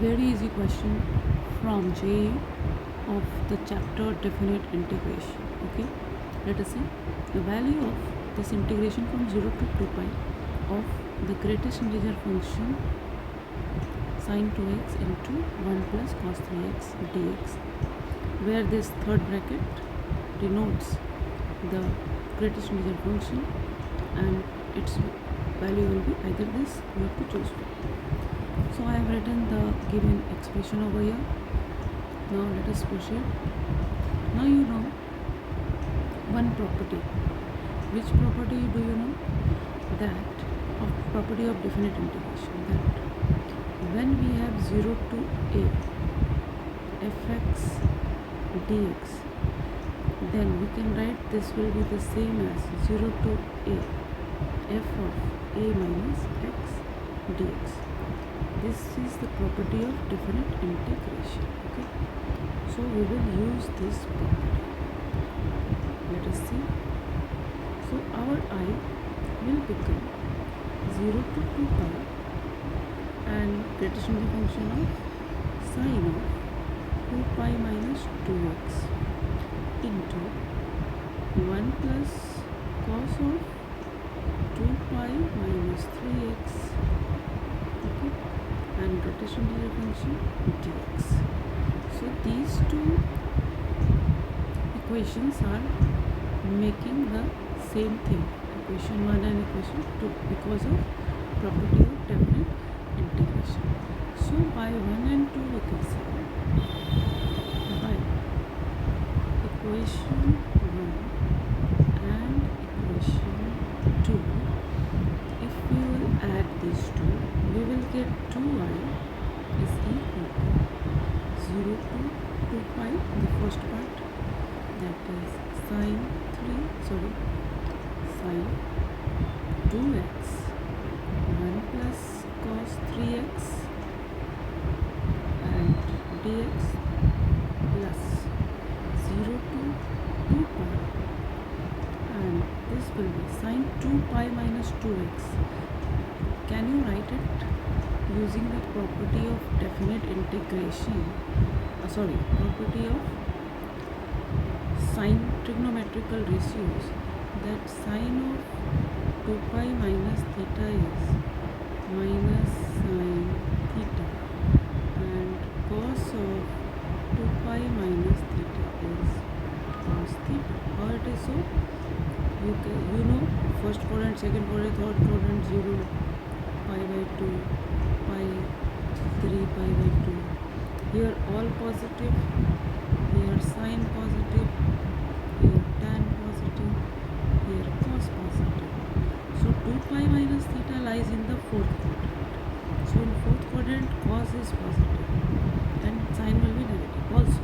Very easy question from J of the chapter definite integration. Okay, let us see the value of this integration from 0 to 2 pi of the greatest integer function sin 2x into 1 plus cos 3x dx, where this third bracket denotes the greatest integer function and its value will be either this. You have to choose one. So I have written the given expression over here. Now let us proceed. Now you know one property. Which property do you know? That of property of definite integration, that when we have 0 to a fx dx, then we can write this will be the same as 0 to a f of a minus x dx. This is the property of definite integration. Okay, so we will use this property. Let us see. So our I will become 0 to 2 pi and greatest integer function of sine of 2 pi minus 2x into 1 plus cos of 2 pi minus 3x, okay, and greatest integer function dx. So these two equations are making the same thing, equation 1 and equation 2, because of property of definite integration. So by 1 and 2 we can say by equation 1 and equation 2, if we will add these two, we will get 2i is equal to 0 to 2 pi, the first part, that is sine 2x 1 plus cos 3x and dx plus 0 to 2 pi, and this will be sine 2 pi minus 2x. Can you write it using the property of definite integration? Property of sine trigonometrical ratios, that sine of 2 pi minus theta is minus sine theta and cos of 2 pi minus theta is cos theta. How it is so? You know first quadrant, second quadrant, third quadrant, 0, pi by 2, pi 3, pi by 2. Here all positive, here sine positive, here tan positive, here cos positive. So 2 pi minus theta lies in the fourth quadrant. So in fourth quadrant cos is positive and sine will be negative. Also,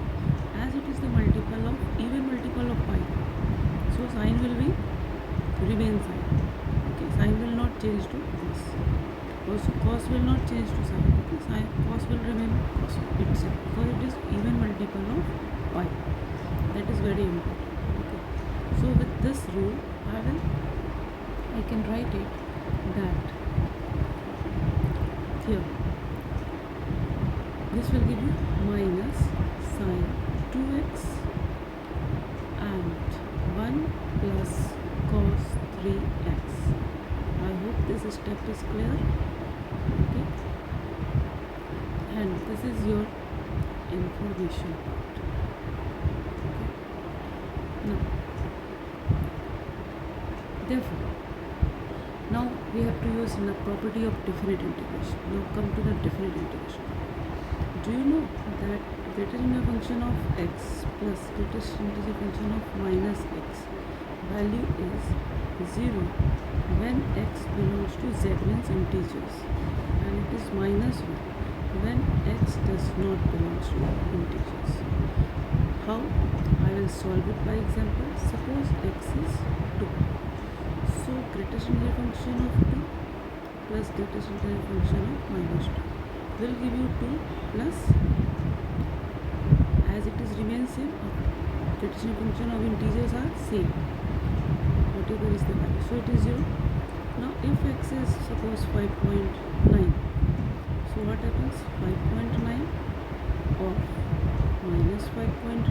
as it is the multiple of even multiple of pi, so sine will be remain sine. Okay, sine will not change to this. Also cos will not change to sine. Okay, sine cos will remain cos itself because it is even multiple of pi. That is very important. Okay, so with this rule I can write it that here this will give you minus sine 2x and 1 plus cos 3x. I hope this step is clear. Okay, and this is your information part. Okay. Therefore, now we have to use the property of definite integration. Now come to the definite integration. Do you know that greatest integer function of x plus greatest integer function of minus x value is 0 when x belongs to z, means integers, and it is minus 1 when x does not belong to integers. How? I will solve it by example. Suppose x is 2. So greatest integer function of 2 plus greatest integer function of minus 2 will give you 2 plus, as it is remains same, greatest integer function of integers are same, whatever is the value, so it is 0. Now if x is suppose 5.9, so what happens? 5.9 of minus 5.9.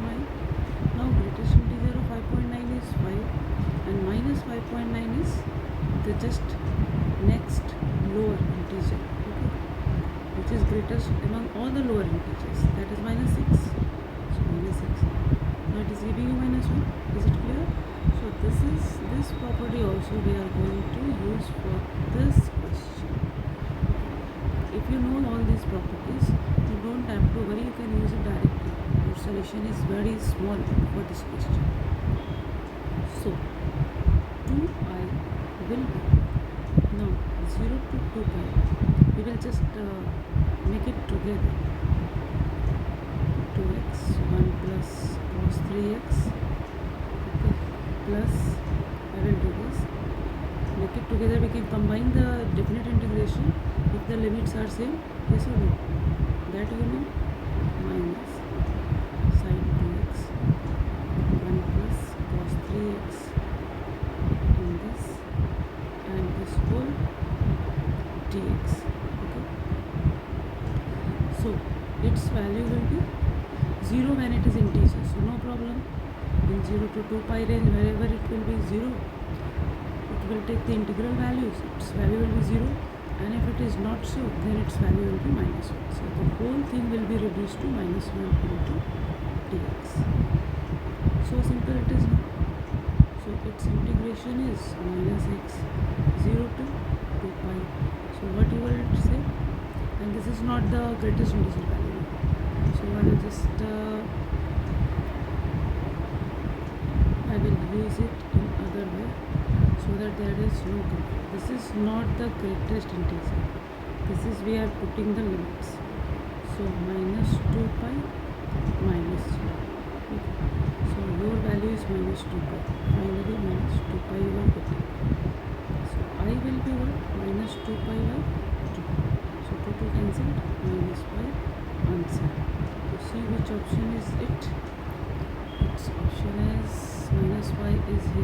Now greatest integer of 5.9 is 5 and minus 5.9 is the just next lower integer, okay, which is greatest among all the lower integers, that is minus 6. So minus 6. Now it is giving you minus 1. Is it clear? So this property also we are going to use for this question. If you know all these properties, you don't have to worry, you can use it directly. Your solution is very small for this question. So 2I will be, now 0 to 2pi, we will just make it together. 2x 1 plus cos 3x, okay, plus I will do this, make it together. We can combine the definite integration if the limits are same, yes or no, that you know, minus sin 2x 1 plus cos 3x in this and this whole dx, okay. So its value will be 0 when it is integer, so no problem. In 0 to 2pi range, wherever it will be 0, it will take the integral values, its value will be 0, and if it is not so, then its value will be minus 1. So the whole thing will be reduced to minus 1 into dx. So simple it is now. So its integration is minus x 0 to 2pi. So what you will say, and this is not the greatest integer value. So I will just I will use it in other way so that there is no confusion. This is not the greatest integer. This is we are putting the limits. So minus 2pi minus 0. Okay. So your value is minus 2pi. Finally minus 2pi you are putting. So I will be what? Minus 2pi by 2. So 2 cancelled, minus 5 answer. So see which option is it. Its option is minus 5 is here.